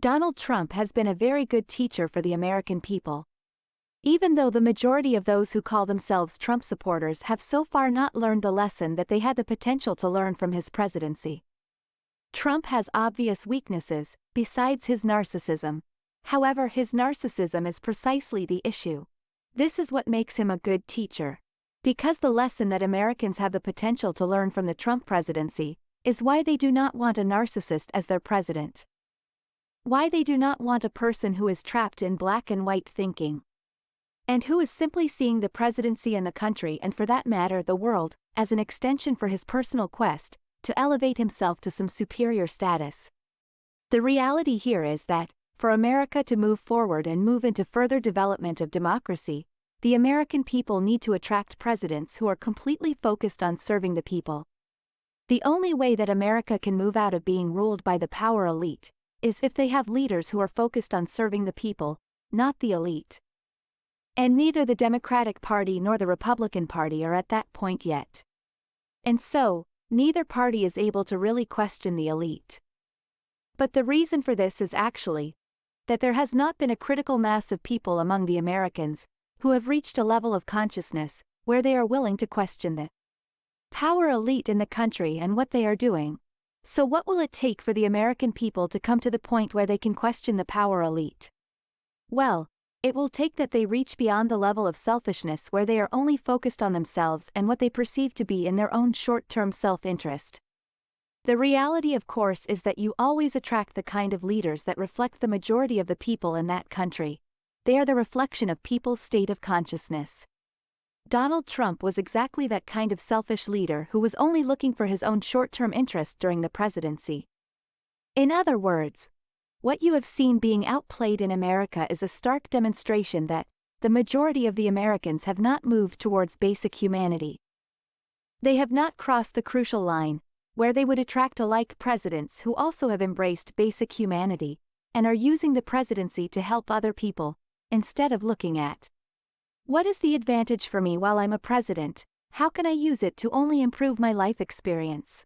Donald Trump has been a very good teacher for the American people. Even though the majority of those who call themselves Trump supporters have so far not learned the lesson that they had the potential to learn from his presidency. Trump has obvious weaknesses, besides his narcissism. However, his narcissism is precisely the issue. This is what makes him a good teacher. Because the lesson that Americans have the potential to learn from the Trump presidency is why they do not want a narcissist as their president. Why they do not want a person who is trapped in black and white thinking. And who is simply seeing the presidency and the country, and for that matter the world, as an extension for his personal quest to elevate himself to some superior status. The reality here is that, for America to move forward and move into further development of democracy, the American people need to attract presidents who are completely focused on serving the people. The only way that America can move out of being ruled by the power elite is if they have leaders who are focused on serving the people, not the elite. And neither the Democratic Party nor the Republican Party are at that point yet. And so, neither party is able to really question the elite. But the reason for this is actually that there has not been a critical mass of people among the Americans who have reached a level of consciousness where they are willing to question the power elite in the country and what they are doing. So what will it take for the American people to come to the point where they can question the power elite? Well, it will take that they reach beyond the level of selfishness where they are only focused on themselves and what they perceive to be in their own short-term self-interest. The reality, of course, is that you always attract the kind of leaders that reflect the majority of the people in that country. They are the reflection of people's state of consciousness. Donald Trump was exactly that kind of selfish leader who was only looking for his own short-term interest during the presidency. In other words, what you have seen being outplayed in America is a stark demonstration that the majority of the Americans have not moved towards basic humanity. They have not crossed the crucial line, where they would attract alike presidents who also have embraced basic humanity, and are using the presidency to help other people, instead of looking at what is the advantage for me while I'm a president, how can I use it to only improve my life experience?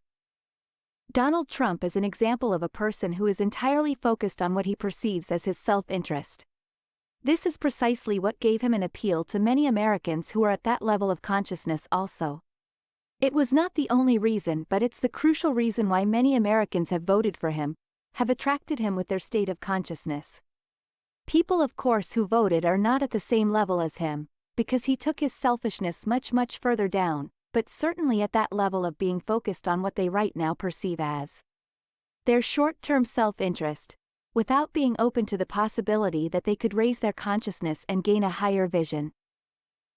Donald Trump is an example of a person who is entirely focused on what he perceives as his self-interest. This is precisely what gave him an appeal to many Americans who are at that level of consciousness also. It was not the only reason, but it's the crucial reason why many Americans have voted for him, have attracted him with their state of consciousness. People, of course, who voted are not at the same level as him, because he took his selfishness much further down, but certainly at that level of being focused on what they right now perceive as their short-term self-interest, without being open to the possibility that they could raise their consciousness and gain a higher vision.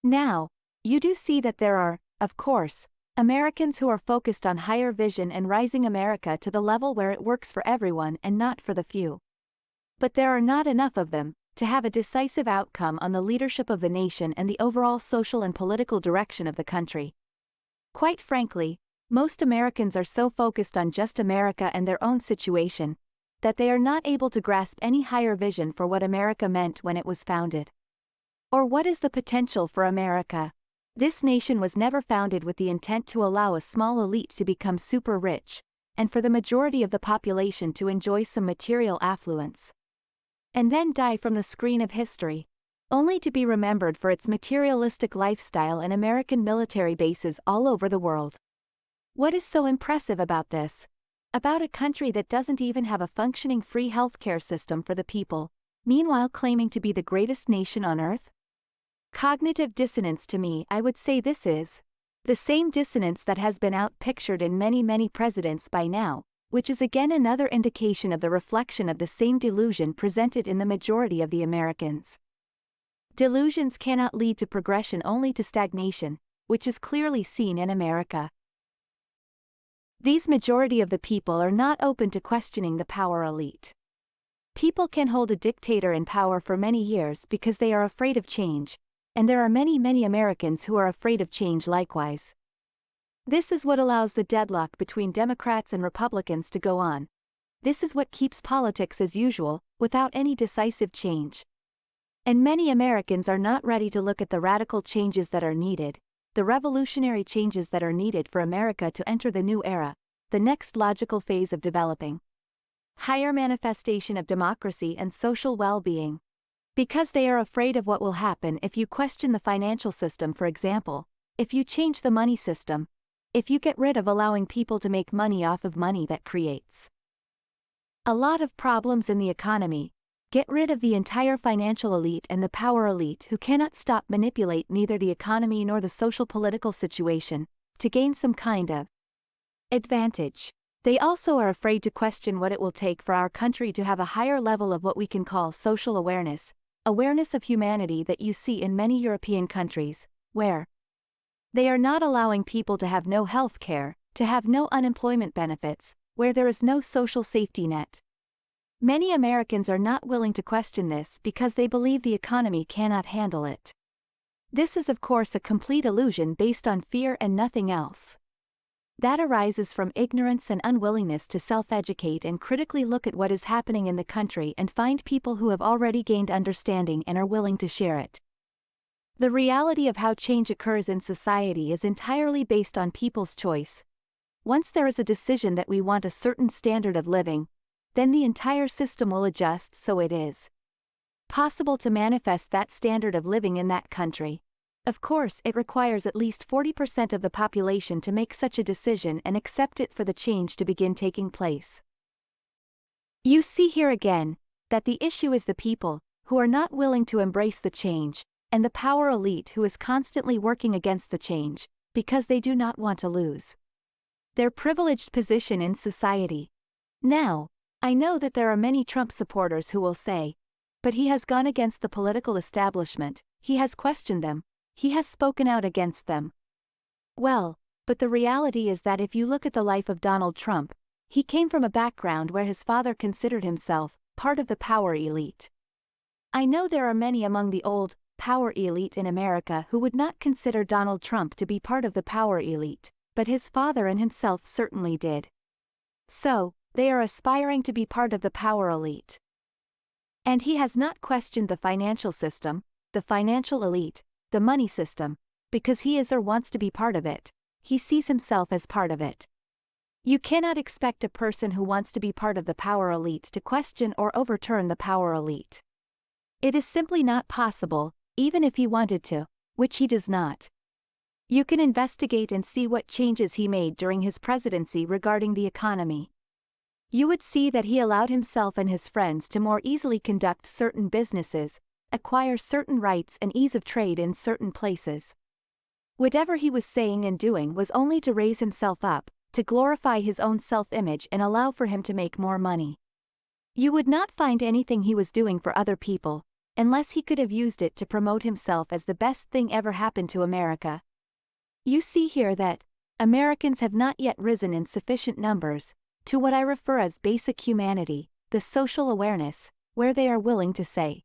Now, you do see that there are, of course, Americans who are focused on higher vision and rising America to the level where it works for everyone and not for the few. But there are not enough of them to have a decisive outcome on the leadership of the nation and the overall social and political direction of the country. Quite frankly, most Americans are so focused on just America and their own situation that they are not able to grasp any higher vision for what America meant when it was founded. Or what is the potential for America? This nation was never founded with the intent to allow a small elite to become super rich, and for the majority of the population to enjoy some material affluence, and then die from the screen of history, only to be remembered for its materialistic lifestyle and American military bases all over the world. What is so impressive about this? About a country that doesn't even have a functioning free healthcare system for the people, meanwhile claiming to be the greatest nation on earth? Cognitive dissonance. To me, I would say this is the same dissonance that has been outpictured in many presidents by now, which is again another indication of the reflection of the same delusion presented in the majority of the Americans. Delusions cannot lead to progression, only to stagnation, which is clearly seen in America. These majority of the people are not open to questioning the power elite. People can hold a dictator in power for many years because they are afraid of change, and there are many Americans who are afraid of change likewise. This is what allows the deadlock between Democrats and Republicans to go on. This is what keeps politics as usual, without any decisive change. And many Americans are not ready to look at the radical changes that are needed, the revolutionary changes that are needed for America to enter the new era, the next logical phase of developing. higher manifestation of democracy and social well-being. Because they are afraid of what will happen if you question the financial system, for example, if you change the money system, if you get rid of allowing people to make money off of money that creates a lot of problems in the economy, get rid of the entire financial elite and the power elite who cannot stop manipulate neither the economy nor the social political situation, to gain some kind of advantage. They also are afraid to question what it will take for our country to have a higher level of what we can call social awareness, awareness of humanity that you see in many European countries, where they are not allowing people to have no health care, to have no unemployment benefits, where there is no social safety net. Many Americans are not willing to question this because they believe the economy cannot handle it. This is of course a complete illusion based on fear and nothing else. That arises from ignorance and unwillingness to self-educate and critically look at what is happening in the country and find people who have already gained understanding and are willing to share it. The reality of how change occurs in society is entirely based on people's choice. Once there is a decision that we want a certain standard of living, then the entire system will adjust so it is possible to manifest that standard of living in that country. Of course, it requires at least 40% of the population to make such a decision and accept it for the change to begin taking place. You see here again, that the issue is the people, who are not willing to embrace the change, and the power elite who is constantly working against the change, because they do not want to lose their privileged position in society. Now, I know that there are many Trump supporters who will say, but he has gone against the political establishment, he has questioned them, he has spoken out against them. Well, but the reality is that if you look at the life of Donald Trump, he came from a background where his father considered himself part of the power elite. I know there are many among the old power elite in America who would not consider Donald Trump to be part of the power elite, but his father and himself certainly did. So, they are aspiring to be part of the power elite. And he has not questioned the financial system, the financial elite, the money system, because he is or wants to be part of it. He sees himself as part of it. You cannot expect a person who wants to be part of the power elite to question or overturn the power elite. It is simply not possible, even if he wanted to, which he does not. You can investigate and see what changes he made during his presidency regarding the economy. You would see that he allowed himself and his friends to more easily conduct certain businesses, acquire certain rights and ease of trade in certain places. Whatever he was saying and doing was only to raise himself up, to glorify his own self-image and allow for him to make more money. You would not find anything he was doing for other people, unless he could have used it to promote himself as the best thing ever happened to America. You see here that Americans have not yet risen in sufficient numbers to what I refer as basic humanity, the social awareness, where they are willing to say,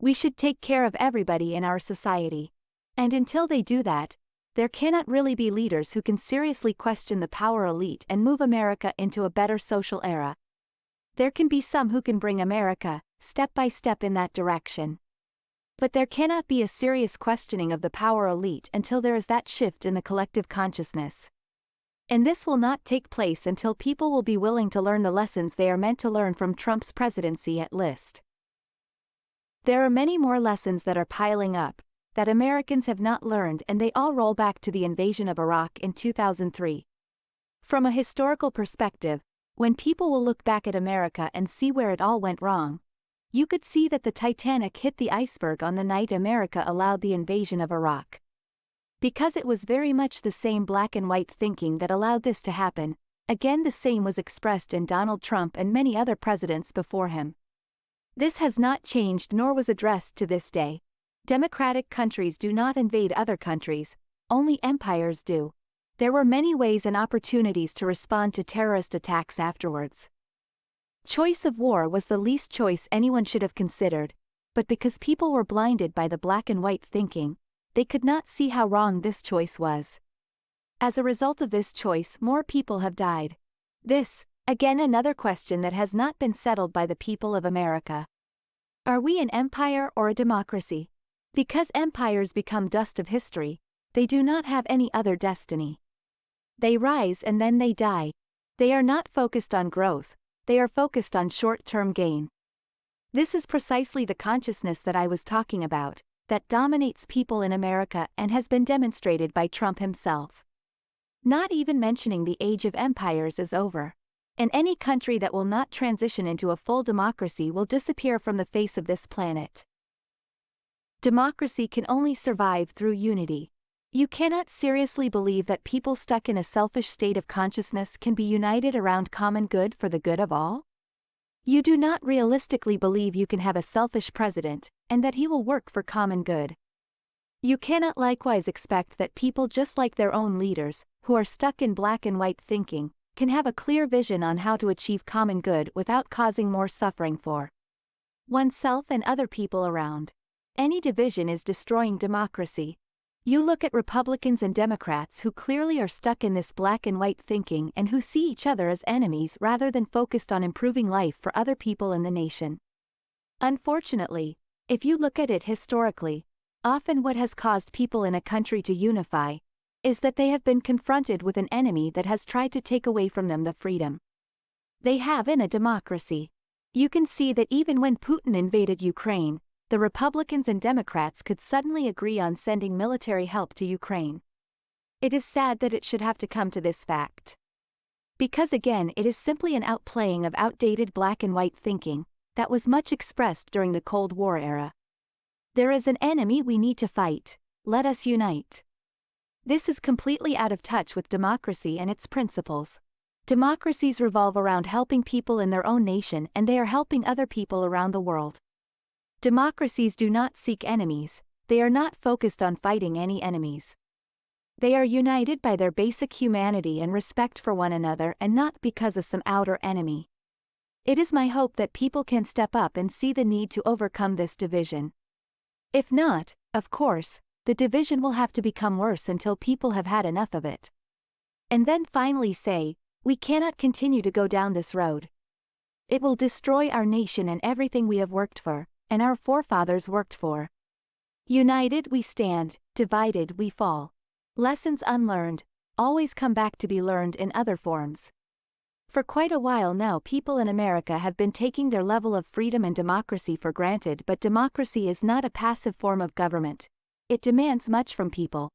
we should take care of everybody in our society. And until they do that, there cannot really be leaders who can seriously question the power elite and move America into a better social era. There can be some who can bring America, step by step in that direction. But there cannot be a serious questioning of the power elite until there is that shift in the collective consciousness. And this will not take place until people will be willing to learn the lessons they are meant to learn from Trump's presidency at least. There are many more lessons that are piling up, that Americans have not learned, and they all roll back to the invasion of Iraq in 2003. From a historical perspective, when people will look back at America and see where it all went wrong, you could see that the Titanic hit the iceberg on the night America allowed the invasion of Iraq. Because it was very much the same black and white thinking that allowed this to happen, again the same was expressed in Donald Trump and many other presidents before him. This has not changed nor was addressed to this day. Democratic countries do not invade other countries, only empires do. There were many ways and opportunities to respond to terrorist attacks afterwards. Choice of war was the least choice anyone should have considered, but because people were blinded by the black and white thinking, they could not see how wrong this choice was. As a result of this choice, more people have died. This, again, another question that has not been settled by the people of America. Are we an empire or a democracy? Because empires become dust of history, they do not have any other destiny. They rise and then they die. They are not focused on growth, they are focused on short-term gain. This is precisely the consciousness that I was talking about, that dominates people in America and has been demonstrated by Trump himself. Not even mentioning the age of empires is over. And any country that will not transition into a full democracy will disappear from the face of this planet. Democracy can only survive through unity. You cannot seriously believe that people stuck in a selfish state of consciousness can be united around common good for the good of all? You do not realistically believe you can have a selfish president, and that he will work for common good. You cannot likewise expect that people just like their own leaders, who are stuck in black and white thinking, can have a clear vision on how to achieve common good without causing more suffering for oneself and other people around. Any division is destroying democracy. You look at Republicans and Democrats who clearly are stuck in this black and white thinking and who see each other as enemies rather than focused on improving life for other people in the nation. Unfortunately, if you look at it historically, often what has caused people in a country to unify is that they have been confronted with an enemy that has tried to take away from them the freedom they have in a democracy. You can see that even when Putin invaded Ukraine, the Republicans and Democrats could suddenly agree on sending military help to Ukraine. It is sad that it should have to come to this fact. Because again, it is simply an outplaying of outdated black and white thinking that was much expressed during the Cold War era. There is an enemy we need to fight. Let us unite. This is completely out of touch with democracy and its principles. Democracies revolve around helping people in their own nation, and they are helping other people around the world. Democracies do not seek enemies, they are not focused on fighting any enemies. They are united by their basic humanity and respect for one another and not because of some outer enemy. It is my hope that people can step up and see the need to overcome this division. If not, of course, the division will have to become worse until people have had enough of it. And then finally say, we cannot continue to go down this road. It will destroy our nation and everything we have worked for, and our forefathers worked for. United we stand, divided we fall. Lessons unlearned always come back to be learned in other forms. For quite a while now, people in America have been taking their level of freedom and democracy for granted, but democracy is not a passive form of government. It demands much from people.